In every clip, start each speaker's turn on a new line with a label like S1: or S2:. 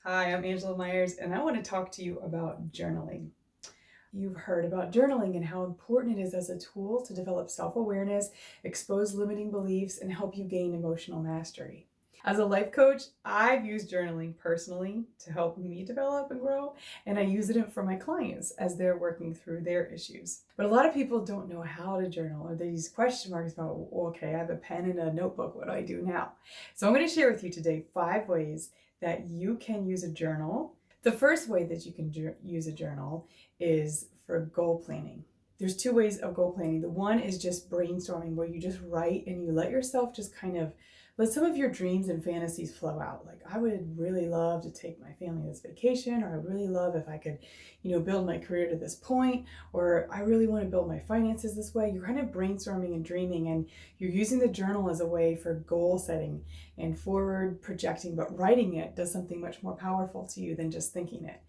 S1: Hi, I'm Angela Myers, and I want to talk to you about journaling. You've heard about journaling and how important it is as a tool to develop self-awareness, expose limiting beliefs, and help you gain emotional mastery. As a life coach, I've used journaling personally to help me develop and grow, and I use it for my clients as they're working through their issues. But a lot of people don't know how to journal, or they use question marks about, okay, I have a pen and a notebook, what do I do now? So I'm going to share with you today 5 ways that you can use a journal. The first way that you can use a journal is for goal planning. There's 2 ways of goal planning. The one is just brainstorming, where you just write and you let yourself just kind of let some of your dreams and fantasies flow out. Like, I would really love to take my family this vacation, or I really love if I could, build my career to this point, or I really want to build my finances this way. You're kind of brainstorming and dreaming, and you're using the journal as a way for goal setting and forward projecting, but writing it does something much more powerful to you than just thinking it.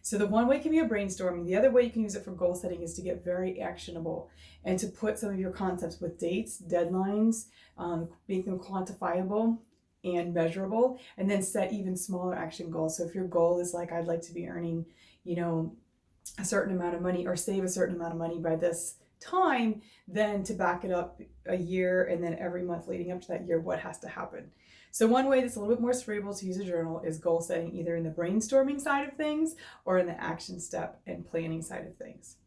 S1: So the one way can be a brainstorming. The other way you can use it for goal setting is to get very actionable and to put some of your concepts with dates, deadlines, make them quantifiable and measurable, and then set even smaller action goals. So if your goal is like, I'd like to be earning, a certain amount of money or save a certain amount of money by this time, then to back it up a year, and then every month leading up to that year, what has to happen. So one way that's a little bit more cerebral to use a journal is goal setting, either in the brainstorming side of things or in the action step and planning side of things.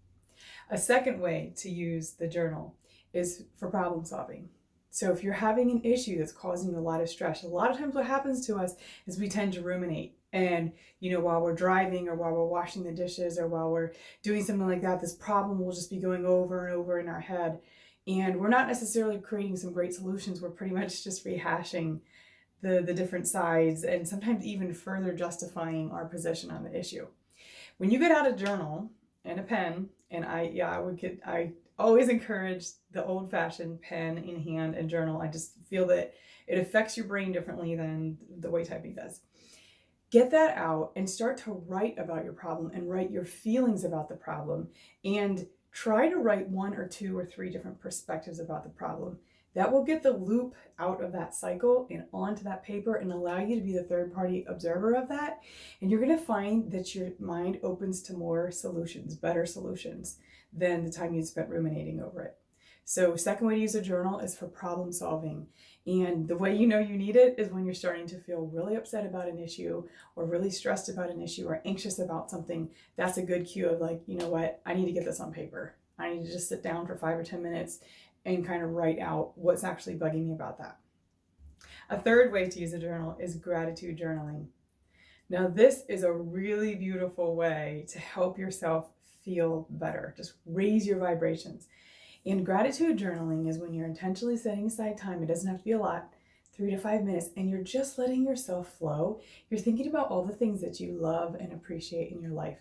S1: A second way to use the journal is for problem solving. So if you're having an issue that's causing a lot of stress, a lot of times what happens to us is we tend to ruminate. And, while we're driving, or while we're washing the dishes, or while we're doing something like that, this problem will just be going over and over in our head. And we're not necessarily creating some great solutions. We're pretty much just rehashing the different sides, and sometimes even further justifying our position on the issue. When you get out a journal and a pen, and I always encourage the old-fashioned pen in hand and journal. I just feel that it affects your brain differently than the way typing does. Get that out and start to write about your problem and write your feelings about the problem, and try to write 1 or 2 or 3 different perspectives about the problem. That will get the loop out of that cycle and onto that paper and allow you to be the third party observer of that. And you're going to find that your mind opens to more solutions, better solutions, than the time you spent ruminating over it. So second way to use a journal is for problem solving. And the way you know you need it is when you're starting to feel really upset about an issue, or really stressed about an issue, or anxious about something. That's a good cue of like, you know what, I need to get this on paper. I need to just sit down for 5 or 10 minutes and kind of write out what's actually bugging me about that. A third way to use a journal is gratitude journaling. Now, this is a really beautiful way to help yourself feel better, just raise your vibrations. And gratitude journaling is when you're intentionally setting aside time. It doesn't have to be a lot, 3 to 5 minutes, and you're just letting yourself flow. You're thinking about all the things that you love and appreciate in your life.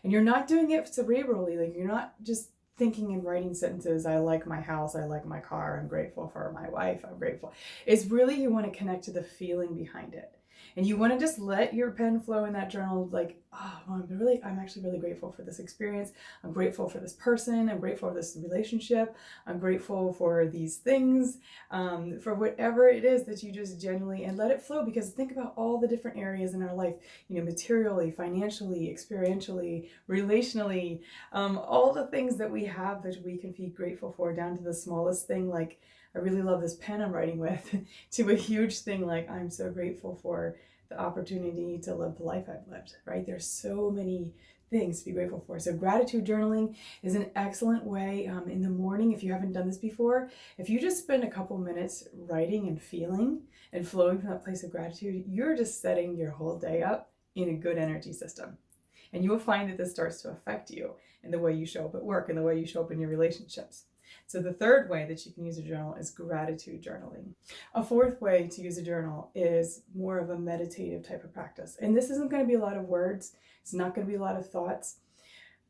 S1: And you're not doing it cerebrally, like you're not just thinking and writing sentences, I like my house, I like my car, I'm grateful for my wife, I'm grateful. It's really, you want to connect to the feeling behind it. And you want to just let your pen flow in that journal, like, oh, well, I'm actually really grateful for this experience. I'm grateful for this person. I'm grateful for this relationship. I'm grateful for these things, for whatever it is that you just genuinely, and let it flow. Because think about all the different areas in our life, materially, financially, experientially, relationally, all the things that we have that we can be grateful for, down to the smallest thing, like, I really love this pen I'm writing with, to a huge thing like, I'm so grateful for the opportunity to live the life I've lived, right? There's so many things to be grateful for. So gratitude journaling is an excellent way in the morning. If you haven't done this before, if you just spend a couple minutes writing and feeling and flowing from that place of gratitude, you're just setting your whole day up in a good energy system. And you will find that this starts to affect you in the way you show up at work and the way you show up in your relationships. So the third way that you can use a journal is gratitude journaling. A fourth way to use a journal is more of a meditative type of practice. And this isn't going to be a lot of words. It's not going to be a lot of thoughts.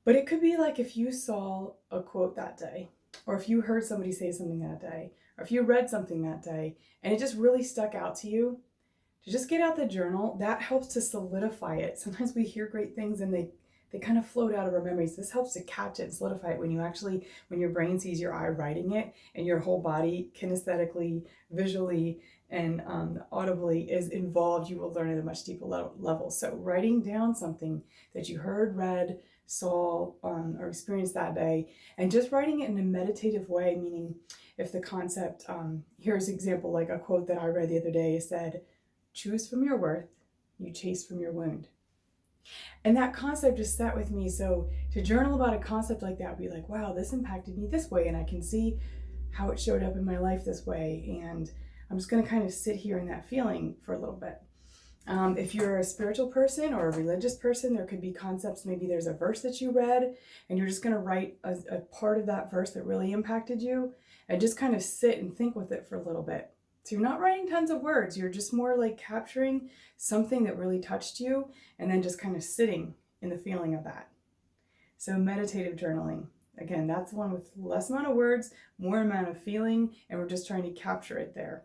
S1: But it could be like if you saw a quote that day, or if you heard somebody say something that day, or if you read something that day, and it just really stuck out to you, to just get out the journal, that helps to solidify it. Sometimes we hear great things and they kind of float out of our memories. This helps to catch it and solidify it when your brain sees your eye writing it, and your whole body kinesthetically, visually, and audibly is involved, you will learn at a much deeper level. So writing down something that you heard, read, saw, or experienced that day, and just writing it in a meditative way, meaning if the concept, here's an example, like a quote that I read the other day said, "Choose from your worth, you chase from your wound." And that concept just sat with me. So to journal about a concept like that, be like, wow, this impacted me this way, and I can see how it showed up in my life this way. And I'm just going to kind of sit here in that feeling for a little bit. If you're a spiritual person or a religious person, there could be concepts. Maybe there's a verse that you read and you're just going to write a part of that verse that really impacted you and just kind of sit and think with it for a little bit. So you're not writing tons of words. You're just more like capturing something that really touched you and then just kind of sitting in the feeling of that. So meditative journaling. Again, that's the one with less amount of words, more amount of feeling, and we're just trying to capture it there.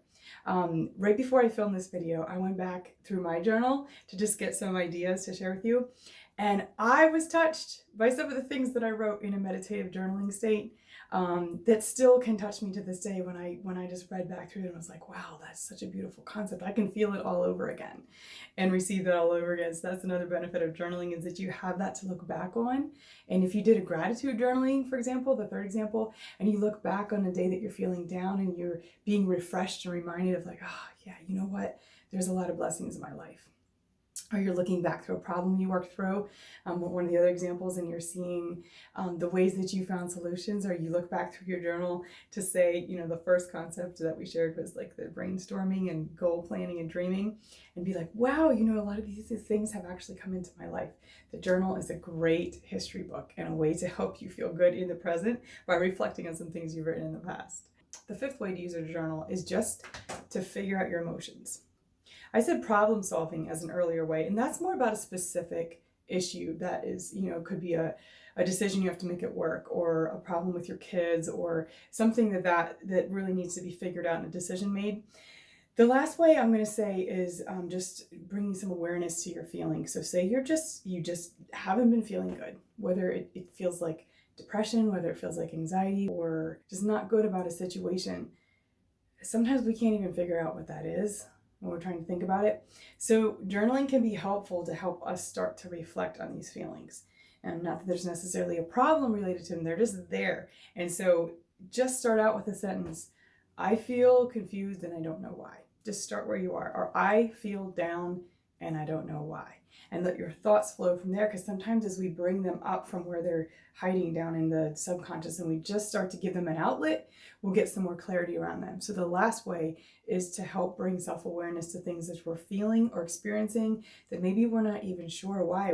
S1: Right before I filmed this video, I went back through my journal to just get some ideas to share with you. And I was touched by some of the things that I wrote in a meditative journaling state that still can touch me to this day when I just read back through it and was like, wow, that's such a beautiful concept. I can feel it all over again and receive that all over again. So that's another benefit of journaling, is that you have that to look back on. And if you did a gratitude journaling, for example, the third example, and you look back on a day that you're feeling down and you're being refreshed and reminded of like, oh yeah, you know what? There's a lot of blessings in my life. Or you're looking back through a problem you worked through, one of the other examples, and you're seeing the ways that you found solutions, or you look back through your journal to say, you know, the first concept that we shared was like the brainstorming and goal planning and dreaming, and be like, wow, you know, a lot of these things have actually come into my life. The journal is a great history book and a way to help you feel good in the present by reflecting on some things you've written in the past. The fifth way to use a journal is just to figure out your emotions. I said problem solving as an earlier way, and that's more about a specific issue that is, you know, could be a decision you have to make at work, or a problem with your kids, or something that really needs to be figured out and a decision made. The last way I'm going to say is just bringing some awareness to your feelings. So say you just haven't been feeling good, whether it feels like depression, whether it feels like anxiety, or just not good about a situation. Sometimes we can't even figure out what that is when we're trying to think about it. So journaling can be helpful to help us start to reflect on these feelings. And not that there's necessarily a problem related to them, they're just there. And so just start out with a sentence, I feel confused and I don't know why. Just start where you are. Or I feel down and I don't know why. And let your thoughts flow from there, because sometimes as we bring them up from where they're hiding down in the subconscious and we just start to give them an outlet, we'll get some more clarity around them. So the last way is to help bring self-awareness to things that we're feeling or experiencing that maybe we're not even sure why.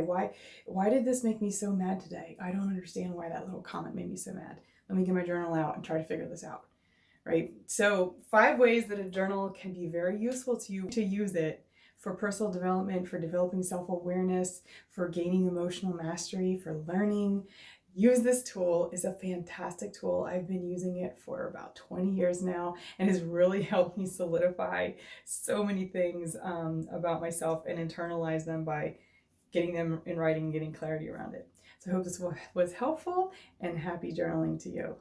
S1: Why did this make me so mad today? I don't understand why that little comment made me so mad. Let me get my journal out and try to figure this out, right? So 5 ways that a journal can be very useful to you to use it for personal development, for developing self-awareness, for gaining emotional mastery, for learning. Use this tool. It's a fantastic tool. I've been using it for about 20 years now and has really helped me solidify so many things about myself and internalize them by getting them in writing and getting clarity around it. So I hope this was helpful, and happy journaling to you.